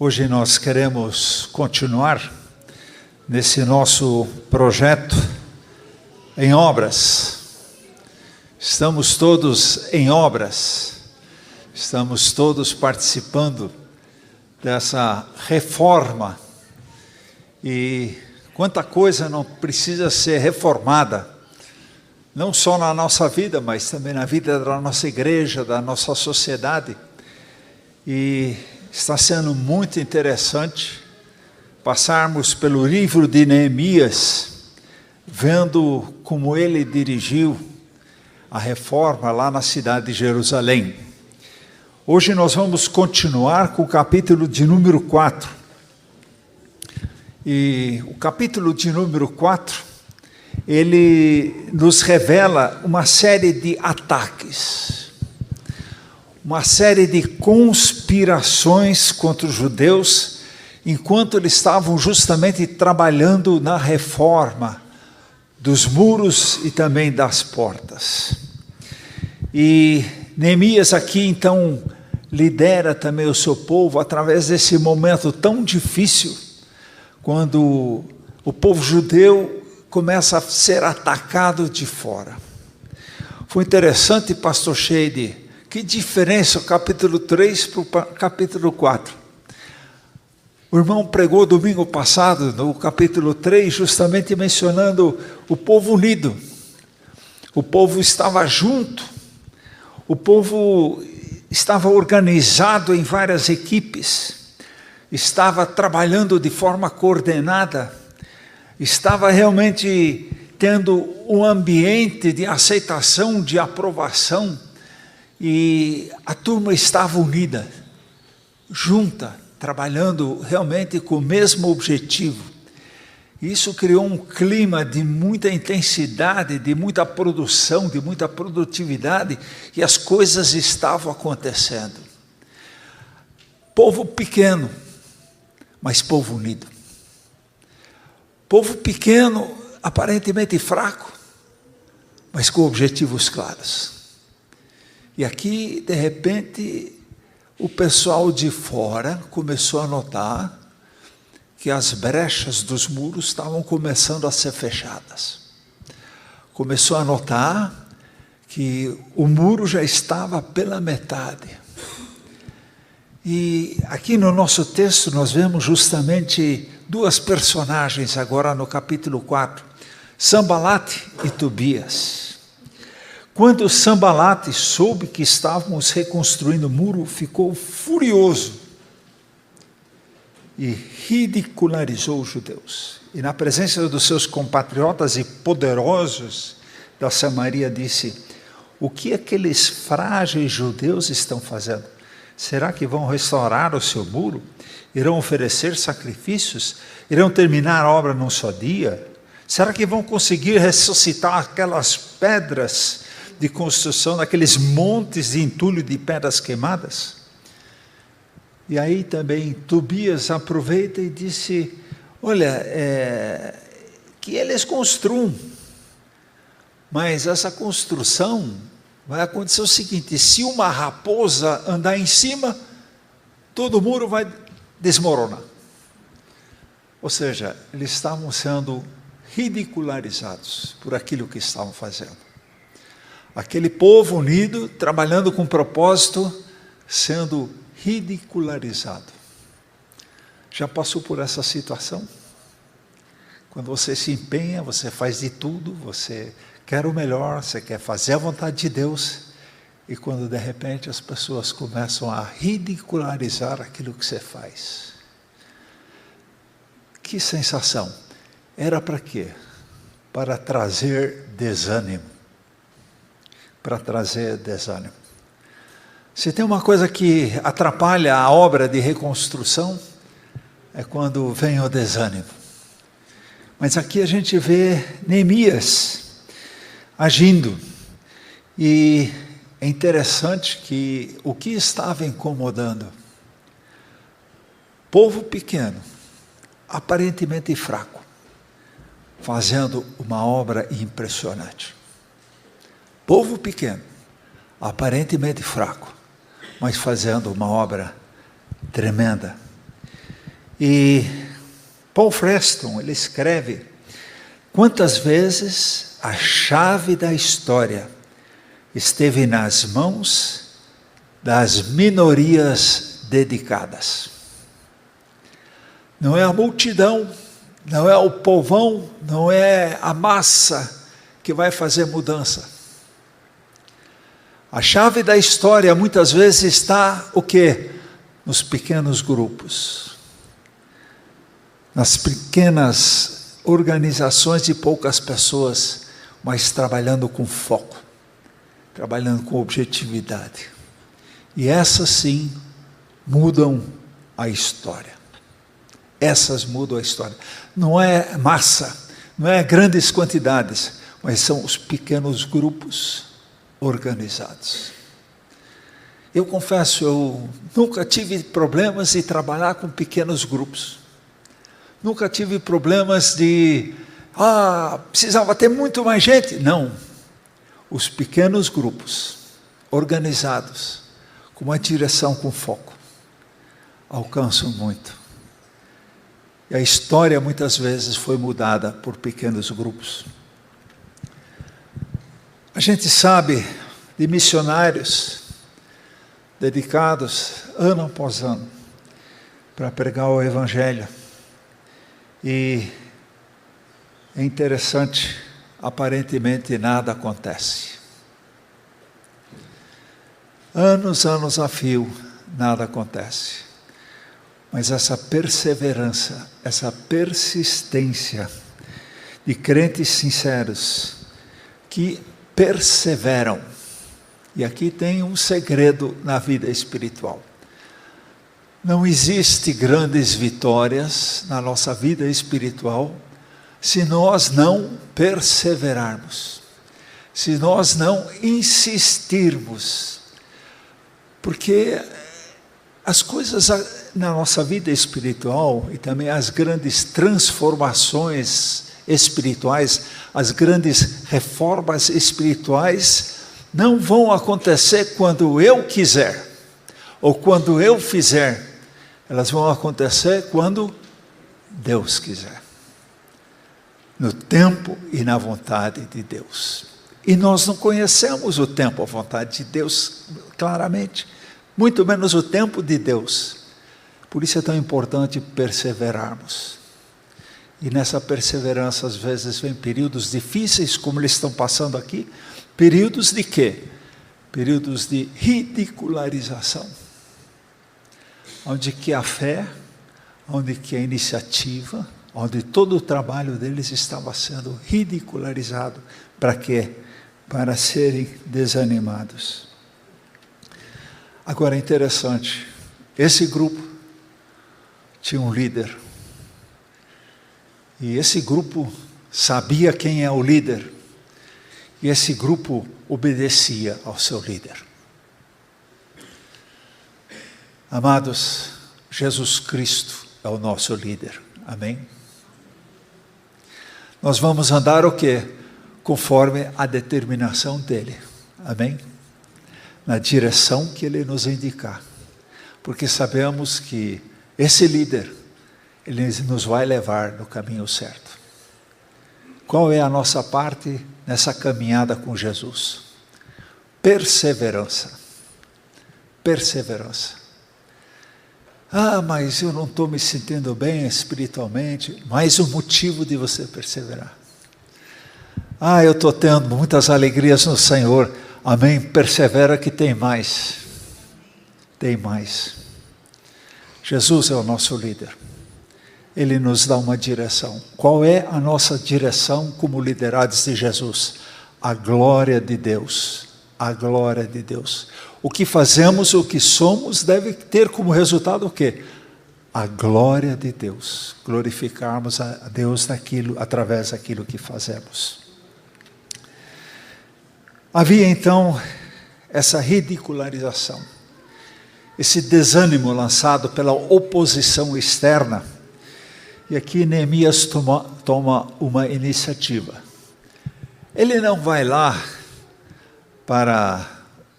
Hoje nós queremos continuar nesse nosso projeto em obras. Estamos todos em obras, estamos todos participando dessa reforma. E quanta coisa não precisa ser reformada, não só na nossa vida, mas também na vida da nossa igreja, da nossa sociedade. E está sendo muito interessante passarmos pelo livro de Neemias, vendo como ele dirigiu a reforma lá na cidade de Jerusalém. Hoje nós vamos continuar com o capítulo de número 4. E o capítulo de número 4, ele nos revela uma série de ataques, uma série de conspirações contra os judeus, enquanto eles estavam justamente trabalhando na reforma dos muros e também das portas. E Neemias aqui então lidera também o seu povo através desse momento tão difícil, quando o povo judeu começa a ser atacado de fora. Foi interessante, pastor Sheide, que diferença o capítulo 3 para o capítulo 4. O irmão pregou domingo passado, no capítulo 3, justamente mencionando o povo unido. O povo estava junto, o povo estava organizado em várias equipes, estava trabalhando de forma coordenada, estava realmente tendo um ambiente de aceitação, de aprovação, e a turma estava unida, junta, trabalhando realmente com o mesmo objetivo. Isso criou um clima de muita intensidade, de muita produção, de muita produtividade, e as coisas estavam acontecendo. Povo pequeno, mas povo unido. Povo pequeno, aparentemente fraco, mas com objetivos claros. E aqui, de repente, o pessoal de fora começou a notar que as brechas dos muros estavam começando a ser fechadas. Começou a notar que o muro já estava pela metade. E aqui no nosso texto nós vemos justamente duas personagens agora no capítulo 4, Sambalate e Tobias. Quando Sambalate soube que estávamos reconstruindo o muro, ficou furioso e ridicularizou os judeus. E na presença dos seus compatriotas e poderosos da Samaria disse: o que aqueles frágeis judeus estão fazendo? Será que vão restaurar o seu muro? Irão oferecer sacrifícios? Irão terminar a obra num só dia? Será que vão conseguir ressuscitar aquelas pedras de construção, daqueles montes de entulho de pedras queimadas? E aí também Tobias aproveita e disse: olha, que eles construam, mas essa construção vai acontecer o seguinte: se uma raposa andar em cima, todo o muro vai desmoronar. Ou seja, eles estavam sendo ridicularizados por aquilo que estavam fazendo. Aquele povo unido, trabalhando com propósito, sendo ridicularizado. Já passou por essa situação? Quando você se empenha, você faz de tudo, você quer o melhor, você quer fazer a vontade de Deus, e quando de repente as pessoas começam a ridicularizar aquilo que você faz. Que sensação! Era para quê? Para trazer desânimo. Para trazer desânimo. Se tem uma coisa que atrapalha a obra de reconstrução, é quando vem o desânimo. Mas aqui a gente vê Neemias agindo. E é interessante que o que estava incomodando? Povo pequeno, aparentemente fraco, fazendo uma obra impressionante. Povo pequeno, aparentemente fraco, mas fazendo uma obra tremenda. E Paul Freston, ele escreve: quantas vezes a chave da história esteve nas mãos das minorias dedicadas. Não é a multidão, não é o povão, não é a massa que vai fazer mudança. A chave da história muitas vezes está o quê? Nos pequenos grupos, nas pequenas organizações de poucas pessoas, mas trabalhando com foco, trabalhando com objetividade. E essas sim mudam a história. Essas mudam a história. Não é massa, não é grandes quantidades, mas são os pequenos grupos organizados. Eu confesso, eu nunca tive problemas de trabalhar com pequenos grupos. Nunca tive problemas de, precisava ter muito mais gente. Não. Os pequenos grupos organizados, com uma direção com foco, alcançam muito. E a história muitas vezes foi mudada por pequenos grupos. A gente sabe de missionários dedicados ano após ano para pregar o Evangelho. E é interessante, aparentemente nada acontece. Anos a fio, nada acontece. Mas essa perseverança, essa persistência de crentes sinceros que perseveram. E aqui tem um segredo na vida espiritual. Não existe grandes vitórias na nossa vida espiritual se nós não perseverarmos, se nós não insistirmos. Porque as coisas na nossa vida espiritual e também as grandes transformações espirituais, as grandes reformas espirituais não vão acontecer quando eu quiser ou quando eu fizer. Elas vão acontecer quando Deus quiser, no tempo e na vontade de Deus. E nós não conhecemos o tempo, a vontade de Deus claramente, muito menos o tempo de Deus. Por isso é tão importante perseverarmos. E nessa perseverança, às vezes, vem períodos difíceis, como eles estão passando aqui. Períodos de quê? Períodos de ridicularização. Onde que a fé, onde que a iniciativa, onde todo o trabalho deles estava sendo ridicularizado. Para quê? Para serem desanimados. Agora é interessante, esse grupo tinha um líder. E esse grupo sabia quem é o líder. E esse grupo obedecia ao seu líder. Amados, Jesus Cristo é o nosso líder. Amém? Nós vamos andar o quê? Conforme a determinação dele. Amém? Na direção que ele nos indicar. Porque sabemos que esse líder, ele nos vai levar no caminho certo. Qual é a nossa parte nessa caminhada com Jesus? Perseverança. Perseverança. Mas eu não estou me sentindo bem espiritualmente. Mais um motivo de você perseverar. Eu estou tendo muitas alegrias no Senhor. Amém? Persevera que tem mais. Tem mais. Jesus é o nosso líder. Ele nos dá uma direção. Qual é a nossa direção como liderados de Jesus? A glória de Deus. A glória de Deus. O que fazemos, o que somos, deve ter como resultado o quê? A glória de Deus. Glorificarmos a Deus através daquilo que fazemos. Havia então essa ridicularização, esse desânimo lançado pela oposição externa. E aqui Neemias toma uma iniciativa. Ele não vai lá para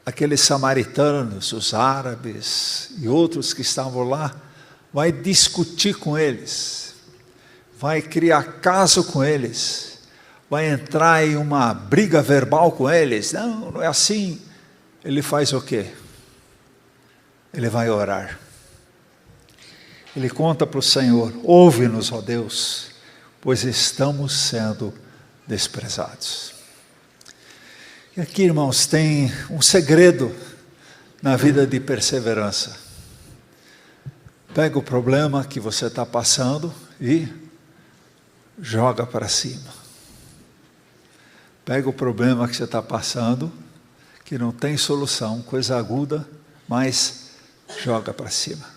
aqueles samaritanos, os árabes e outros que estavam lá, vai discutir com eles, vai criar caso com eles, vai entrar em uma briga verbal com eles. Não, não é assim. Ele faz o quê? Ele vai orar. Ele conta para o Senhor: ouve-nos, ó Deus, pois estamos sendo desprezados. E aqui, irmãos, tem um segredo na vida de perseverança. Pega o problema que você está passando e joga para cima. Pega o problema que você está passando, que não tem solução, coisa aguda, mas joga para cima.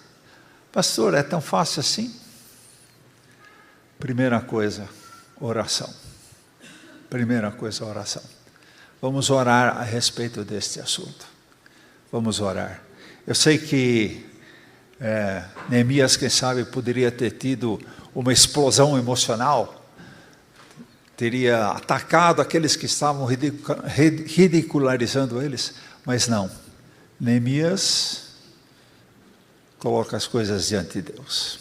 Pastor, é tão fácil assim? Primeira coisa, oração. Primeira coisa, oração. Vamos orar a respeito deste assunto. Vamos orar. Eu sei que Neemias, quem sabe, poderia ter tido uma explosão emocional, teria atacado aqueles que estavam ridicularizando eles, mas não. Neemias coloca as coisas diante de Deus.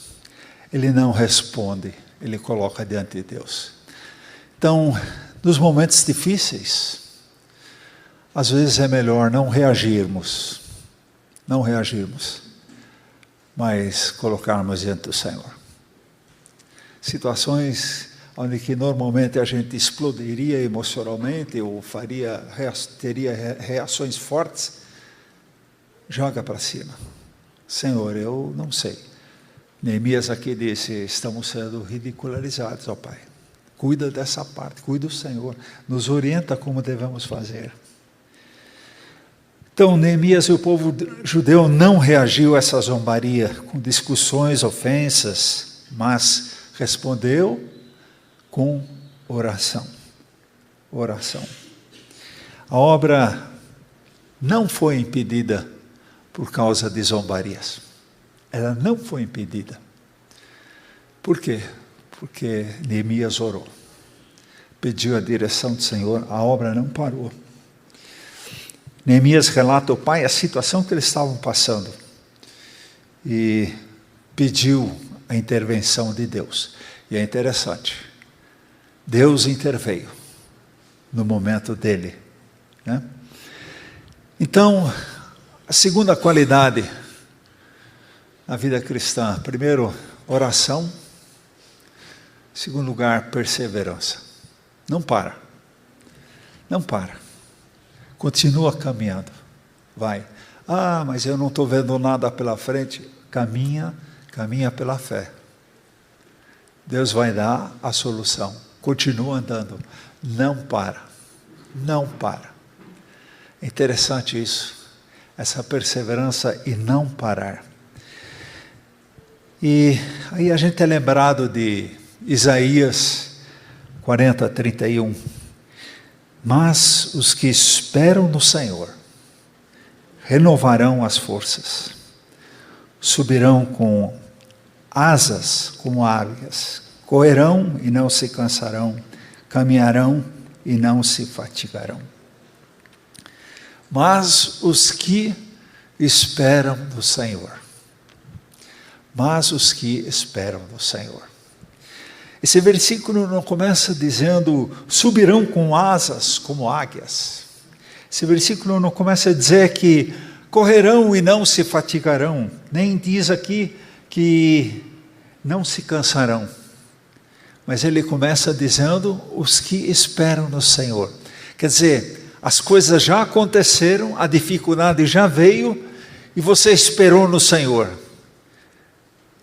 Ele não responde, ele coloca diante de Deus. Então, nos momentos difíceis, às vezes é melhor não reagirmos, mas colocarmos diante do Senhor. Situações onde que normalmente a gente explodiria emocionalmente ou teria reações fortes, joga para cima. Senhor, eu não sei. Neemias aqui disse: estamos sendo ridicularizados, ó Pai. Cuida dessa parte, cuida do Senhor, nos orienta como devemos fazer. Então, Neemias e o povo judeu não reagiu a essa zombaria com discussões, ofensas, mas respondeu com oração. Oração. A obra não foi impedida por causa de zombarias. Ela não foi impedida. Por quê? Porque Neemias orou. Pediu a direção do Senhor, a obra não parou. Neemias relata ao pai a situação que eles estavam passando e pediu a intervenção de Deus. E é interessante, Deus interveio no momento dele, né? Então, a segunda qualidade na vida cristã: primeiro, oração; em segundo lugar, perseverança. Não para. Continua caminhando, vai. Ah, mas eu não estou vendo nada pela frente. Caminha pela fé. Deus vai dar a solução. Continua andando, não para. É interessante isso, essa perseverança e não parar. E aí a gente é lembrado de Isaías 40:31. Mas os que esperam no Senhor renovarão as forças, subirão com asas como águias, correrão e não se cansarão, caminharão e não se fatigarão. Mas os que esperam no Senhor. Esse versículo não começa dizendo: subirão com asas como águias. Esse versículo não começa a dizer que correrão e não se fatigarão. Nem diz aqui que não se cansarão. Mas ele começa dizendo: os que esperam no Senhor. Quer dizer, as coisas já aconteceram, a dificuldade já veio e você esperou no Senhor.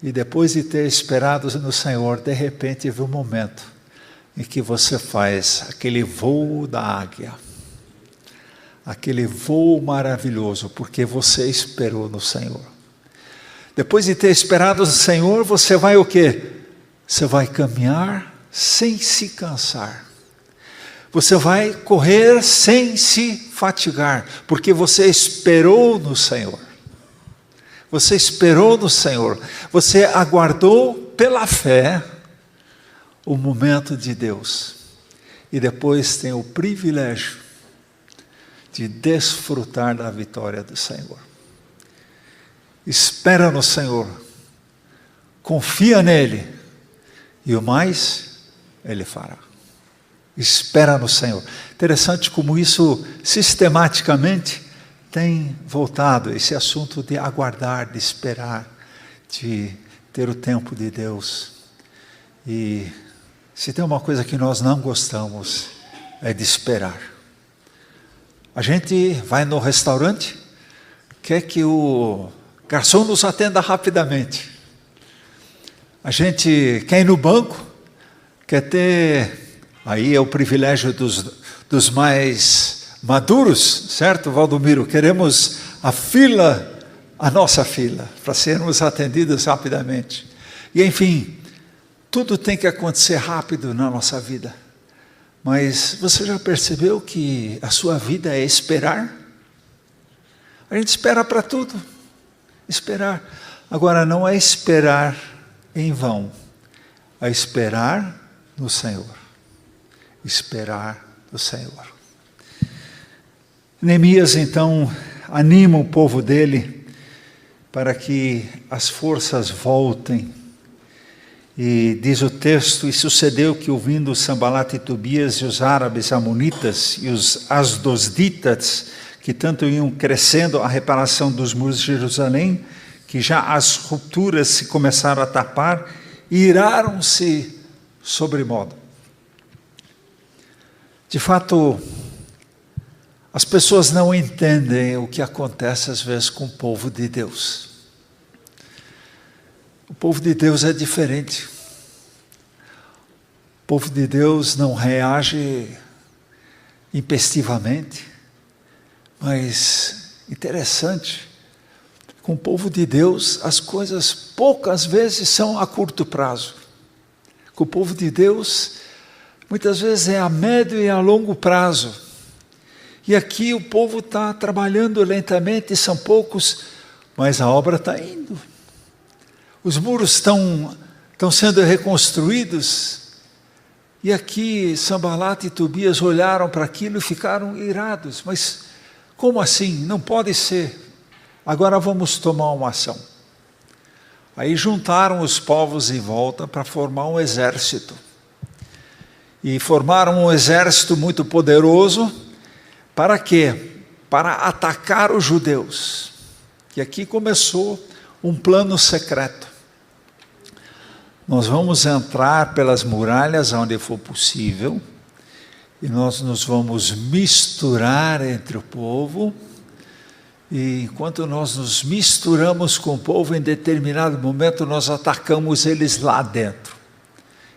E depois de ter esperado no Senhor, de repente vem um momento em que você faz aquele voo da águia. Aquele voo maravilhoso, porque você esperou no Senhor. Depois de ter esperado no Senhor, você vai o quê? Você vai caminhar sem se cansar. Você vai correr sem se fatigar, porque você esperou no Senhor. Você esperou no Senhor, você aguardou pela fé o momento de Deus. E depois tem o privilégio de desfrutar da vitória do Senhor. Espera no Senhor, confia nele, e o mais ele fará. Espera no Senhor. Interessante como isso sistematicamente tem voltado, esse assunto de aguardar, de esperar, de ter o tempo de Deus. E se tem uma coisa que nós não gostamos, é de esperar. A gente vai no restaurante, quer que o garçom nos atenda rapidamente. A gente quer ir no banco, quer ter... Aí é o privilégio dos mais maduros, certo, Valdomiro? Queremos a nossa fila, para sermos atendidos rapidamente. E enfim, tudo tem que acontecer rápido na nossa vida. Mas você já percebeu que a sua vida é esperar? A gente espera para tudo. Esperar. Agora, não é esperar em vão. É esperar no Senhor. Esperar no Senhor. Neemias, então, anima o povo dele para que as forças voltem. E diz o texto, e sucedeu que ouvindo Sambalat e Tobias e os árabes amonitas e os asdosditas, que tanto iam crescendo a reparação dos muros de Jerusalém, que já as rupturas se começaram a tapar, iraram-se sobremodo. De fato, as pessoas não entendem o que acontece às vezes com o povo de Deus. O povo de Deus é diferente. O povo de Deus não reage intempestivamente, mas interessante, com o povo de Deus as coisas poucas vezes são a curto prazo. Com o povo de Deus, muitas vezes é a médio e a longo prazo. E aqui o povo está trabalhando lentamente, são poucos, mas a obra está indo. Os muros estão sendo reconstruídos, e aqui Sambalat e Tobias olharam para aquilo e ficaram irados. Mas como assim? Não pode ser. Agora vamos tomar uma ação. Aí juntaram os povos em volta para formar um exército. E formaram um exército muito poderoso. Para quê? Para atacar os judeus. E aqui começou um plano secreto. Nós vamos entrar pelas muralhas onde for possível, e nós nos vamos misturar entre o povo, e enquanto nós nos misturamos com o povo, em determinado momento nós atacamos eles lá dentro.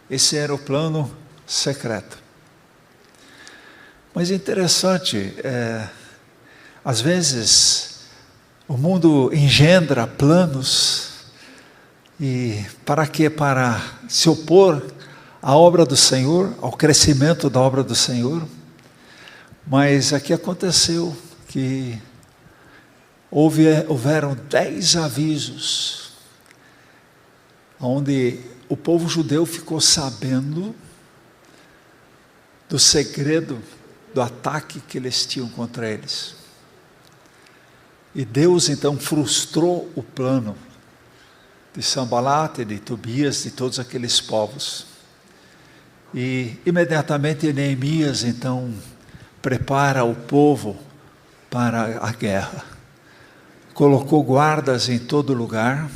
Esse era o plano secreto. Mas interessante, às vezes o mundo engendra planos, e para quê? Para se opor à obra do Senhor, ao crescimento da obra do Senhor. Mas aqui aconteceu que houveram 10 avisos, onde o povo judeu ficou sabendo do segredo do ataque que eles tinham contra eles. E Deus então frustrou o plano de Sambalat, de Tobias, de todos aqueles povos. E imediatamente Neemias então prepara o povo para a guerra. Colocou guardas em todo lugar,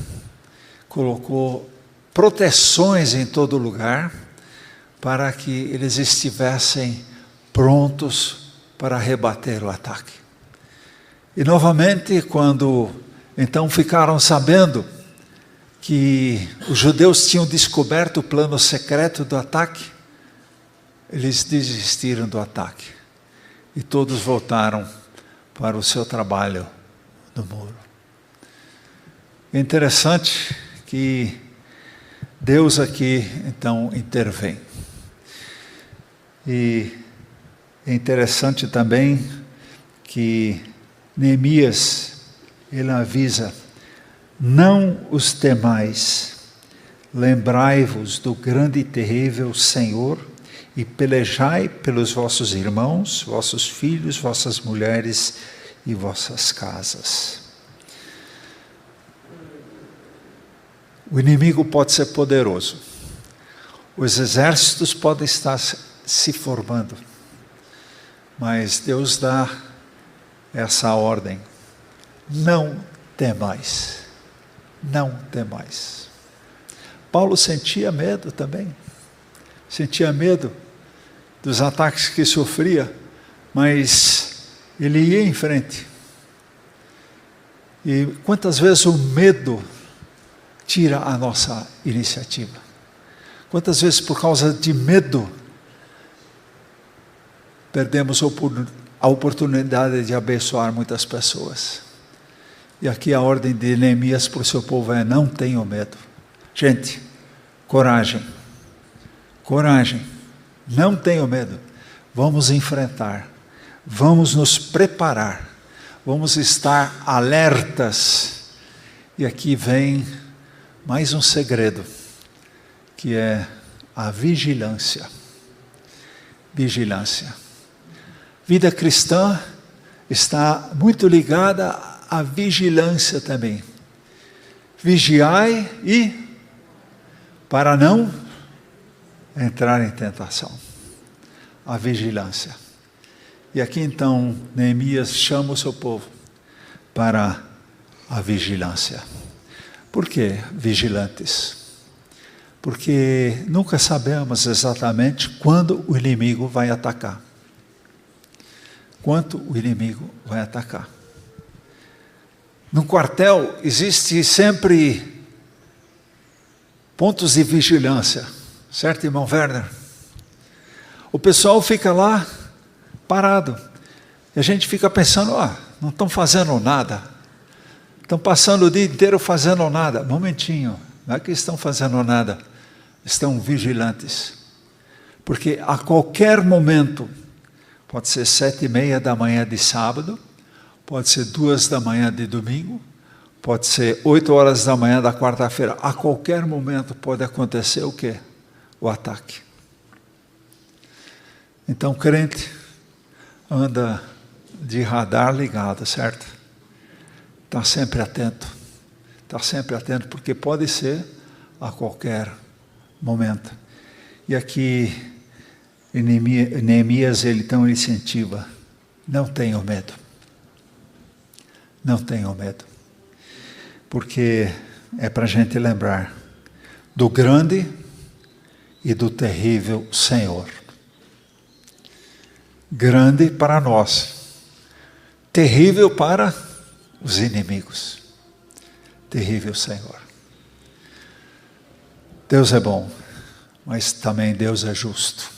colocou proteções em todo lugar, para que eles estivessem prontos para rebater o ataque. E novamente, quando então ficaram sabendo que os judeus tinham descoberto o plano secreto do ataque, eles desistiram do ataque. E todos voltaram para o seu trabalho no muro. É interessante que Deus aqui então intervém. E é interessante também que Neemias, ele avisa: não os temais, lembrai-vos do grande e terrível Senhor, e pelejai pelos vossos irmãos, vossos filhos, vossas mulheres e vossas casas. O inimigo pode ser poderoso. Os exércitos podem estar se formando. Mas Deus dá essa ordem. Não temais. Não temais. Paulo sentia medo também. Sentia medo dos ataques que sofria, mas ele ia em frente. E quantas vezes o medo tira a nossa iniciativa? Quantas vezes por causa de medo perdemos a oportunidade de abençoar muitas pessoas? E aqui a ordem de Neemias para o seu povo é: não tenham medo. Gente, coragem, coragem, não tenham medo. Vamos enfrentar, vamos nos preparar, vamos estar alertas. E aqui vem mais um segredo, que é a vigilância. Vigilância. Vida cristã está muito ligada à vigilância também. Vigiai e para não entrar em tentação. A vigilância. E aqui então Neemias chama o seu povo para a vigilância. Por que vigilantes? Porque nunca sabemos exatamente quando o inimigo vai atacar. Quando o inimigo vai atacar. No quartel existe sempre pontos de vigilância, certo, irmão Werner? O pessoal fica lá parado, e a gente fica pensando: não estão fazendo nada, estão passando o dia inteiro fazendo nada. Momentinho, não é que estão fazendo nada, estão vigilantes, porque a qualquer momento, pode ser 7:30 da manhã de sábado, pode ser 2 da manhã de domingo, pode ser 8 horas da manhã da quarta-feira. A qualquer momento pode acontecer o quê? O ataque. Então, crente anda de radar ligado, certo? Está sempre atento. Está sempre atento, porque pode ser a qualquer momento. E aqui, Neemias, ele então incentiva: não tenham medo. Não tenham medo. Porque é para a gente lembrar do grande e do terrível Senhor. Grande para nós, terrível para os inimigos. Terrível Senhor. Deus é bom, mas também Deus é justo.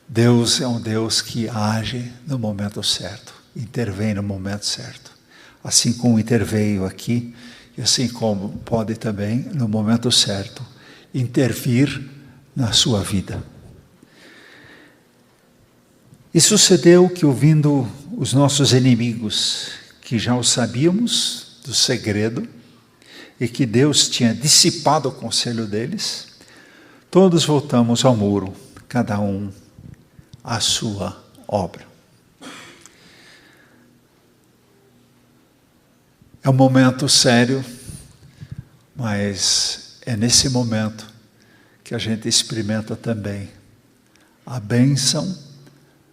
Deus é um Deus que age no momento certo, intervém no momento certo. Assim como interveio aqui, e assim como pode também, no momento certo, intervir na sua vida. E sucedeu que, ouvindo os nossos inimigos, que já o sabíamos do segredo, e que Deus tinha dissipado o conselho deles, todos voltamos ao muro, cada um à sua obra. É um momento sério, mas é nesse momento que a gente experimenta também a bênção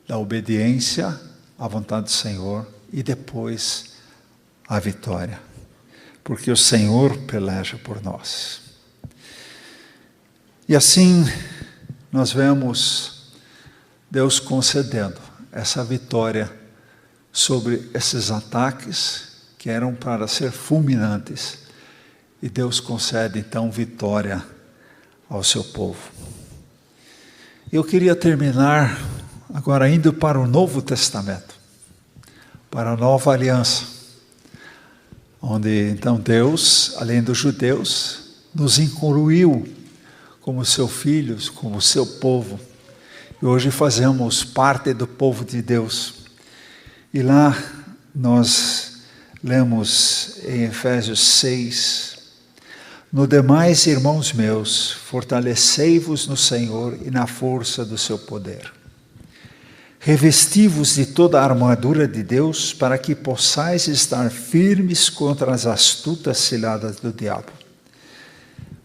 da obediência à vontade do Senhor e depois a vitória. Porque o Senhor peleja por nós. E assim nós vemos Deus concedendo essa vitória sobre esses ataques que eram para ser fulminantes. E Deus concede então vitória ao seu povo. Eu queria terminar agora indo para o Novo Testamento, para a Nova Aliança, onde então Deus, além dos judeus, nos incluiu como seus filhos, como seu povo. E hoje fazemos parte do povo de Deus. E lá nós lemos em Efésios 6, no demais, irmãos meus, fortalecei-vos no Senhor e na força do seu poder. Revesti-vos de toda a armadura de Deus, para que possais estar firmes contra as astutas ciladas do diabo.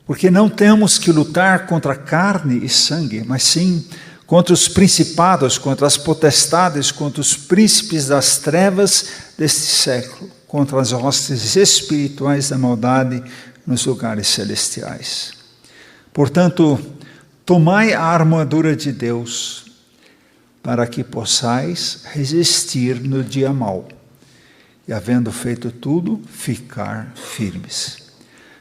Porque não temos que lutar contra carne e sangue, mas sim contra os principados, contra as potestades, contra os príncipes das trevas deste século, contra as hostes espirituais da maldade nos lugares celestiais. Portanto, tomai a armadura de Deus, para que possais resistir no dia mau, e havendo feito tudo, ficar firmes.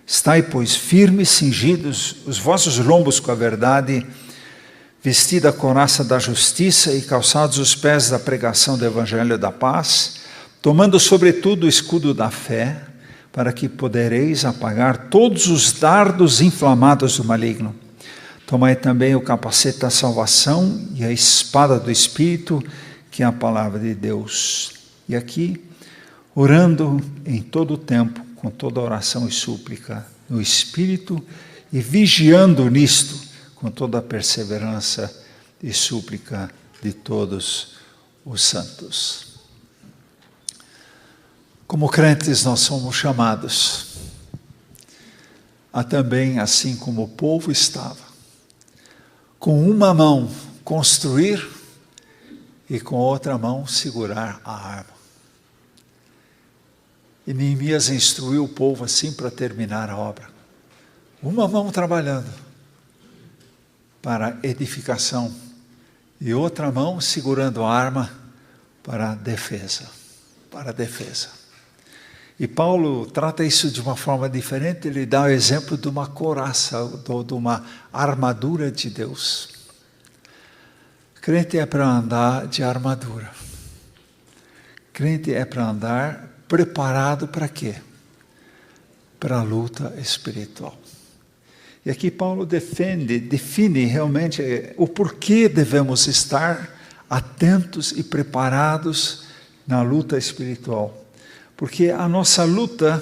Estai, pois, firmes, cingidos os vossos lombos com a verdade, vestida a couraça da justiça e calçados os pés da pregação do evangelho da paz, tomando sobretudo o escudo da fé, para que podereis apagar todos os dardos inflamados do maligno. Tomai também o capacete da salvação e a espada do Espírito, que é a palavra de Deus. E aqui, orando em todo o tempo, com toda oração e súplica no Espírito, e vigiando nisto, com toda a perseverança e súplica de todos os santos. Como crentes nós somos chamados a também, assim como o povo estava, com uma mão construir e com outra mão segurar a arma. E Neemias instruiu o povo assim para terminar a obra. Uma mão trabalhando para edificação e outra mão segurando a arma para a defesa. Para a defesa. E Paulo trata isso de uma forma diferente, ele dá o exemplo de uma couraça, de uma armadura de Deus. Crente é para andar de armadura. Crente é para andar preparado para quê? Para a luta espiritual. E aqui Paulo define realmente o porquê devemos estar atentos e preparados na luta espiritual. Porque a nossa luta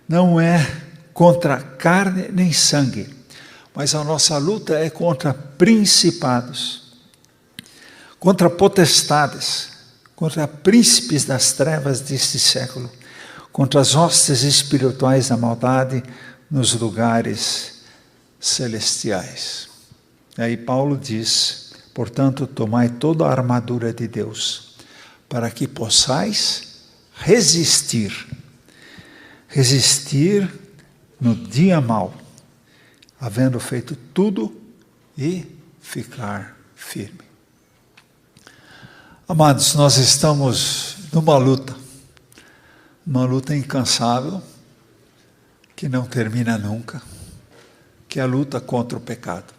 não é contra carne nem sangue, mas a nossa luta é contra principados, contra potestades, contra príncipes das trevas deste século, contra as hostes espirituais da maldade nos lugares celestiais. E aí Paulo diz, portanto, tomai toda a armadura de Deus, para que possais resistir no dia mau, havendo feito tudo e ficar firme. Amados, nós estamos numa luta incansável, que não termina nunca, que é a luta contra o pecado.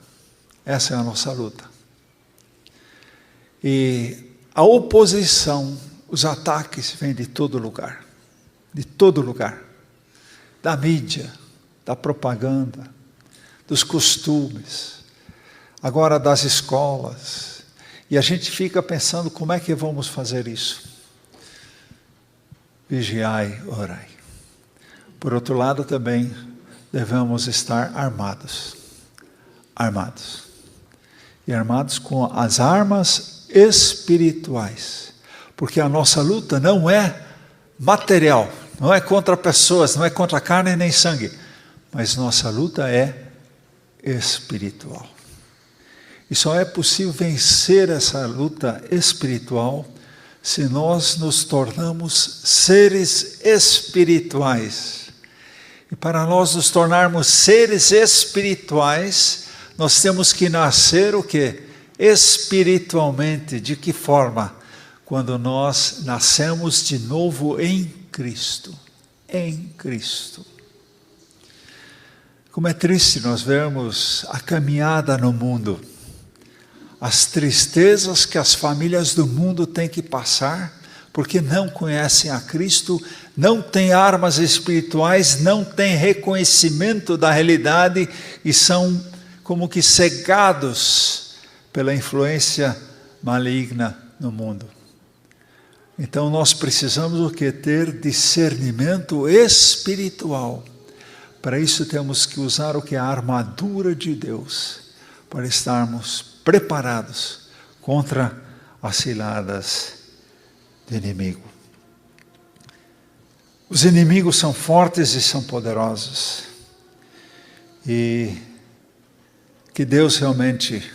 Essa é a nossa luta. E a oposição, os ataques vêm de todo lugar, da mídia, da propaganda, dos costumes, agora das escolas, e a gente fica pensando como é que vamos fazer isso. Vigiai, orai. Por outro lado também devemos estar armados, e armados com as armas espirituais. Porque a nossa luta não é material, não é contra pessoas, não é contra carne nem sangue, mas nossa luta é espiritual. E só é possível vencer essa luta espiritual se nós nos tornamos seres espirituais. E para nós nos tornarmos seres espirituais, nós temos que nascer o quê? Espiritualmente. De que forma? Quando nós nascemos de novo em Cristo. Em Cristo. Como é triste nós vermos a caminhada no mundo, as tristezas que as famílias do mundo têm que passar, porque não conhecem a Cristo, não têm armas espirituais, não têm reconhecimento da realidade e são como que cegados pela influência maligna no mundo. Então nós precisamos o quê? Ter discernimento espiritual. Para isso temos que usar o que? A armadura de Deus, para estarmos preparados contra as ciladas do inimigo. Os inimigos são fortes e são poderosos. E que Deus realmente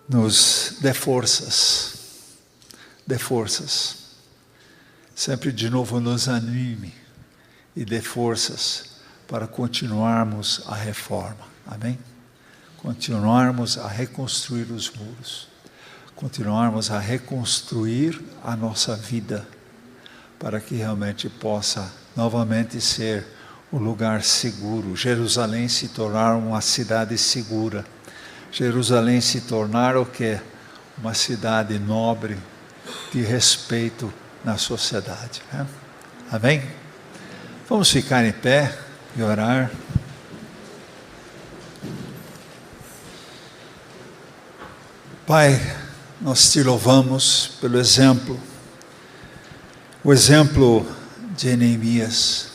nos dê forças, sempre de novo nos anime e dê forças para continuarmos a reforma, amém? Continuarmos a reconstruir os muros, continuarmos a reconstruir a nossa vida, para que realmente possa novamente ser um lugar seguro, Jerusalém se tornar uma cidade segura, Jerusalém se tornar o que? Uma cidade nobre, de respeito na sociedade, né? Amém? Vamos ficar em pé e orar. Pai, nós te louvamos pelo exemplo, o exemplo de Neemias,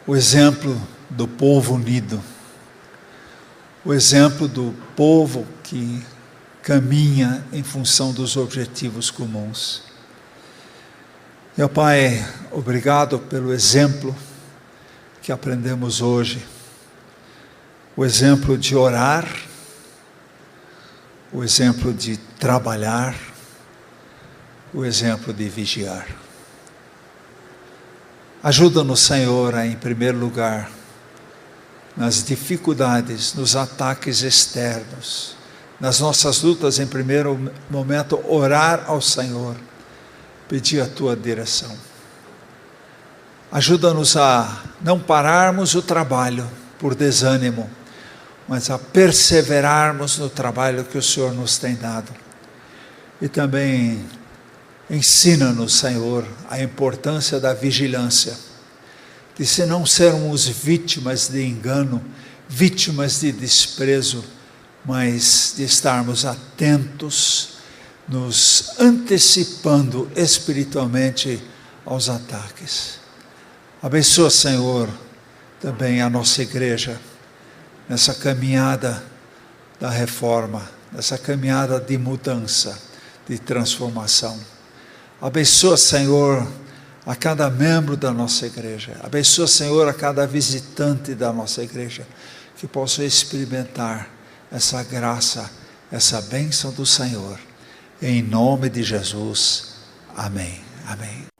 o exemplo do povo unido, o exemplo do povo que caminha em função dos objetivos comuns. Meu Pai, obrigado pelo exemplo que aprendemos hoje, o exemplo de orar, o exemplo de trabalhar, o exemplo de vigiar. Ajuda-nos, Senhor, a, em primeiro lugar, nas dificuldades, nos ataques externos, nas nossas lutas, em primeiro momento, orar ao Senhor, pedir a Tua direção. Ajuda-nos a não pararmos o trabalho por desânimo, mas a perseverarmos no trabalho que o Senhor nos tem dado. E também ensina-nos, Senhor, a importância da vigilância, de se não sermos vítimas de engano, vítimas de desprezo, mas de estarmos atentos, nos antecipando espiritualmente aos ataques. Abençoa, Senhor, também a nossa igreja, nessa caminhada da reforma, nessa caminhada de mudança, de transformação. Abençoa, Senhor, a cada membro da nossa igreja. Abençoa, Senhor, a cada visitante da nossa igreja, que possa experimentar essa graça, essa bênção do Senhor. Em nome de Jesus. Amém. Amém.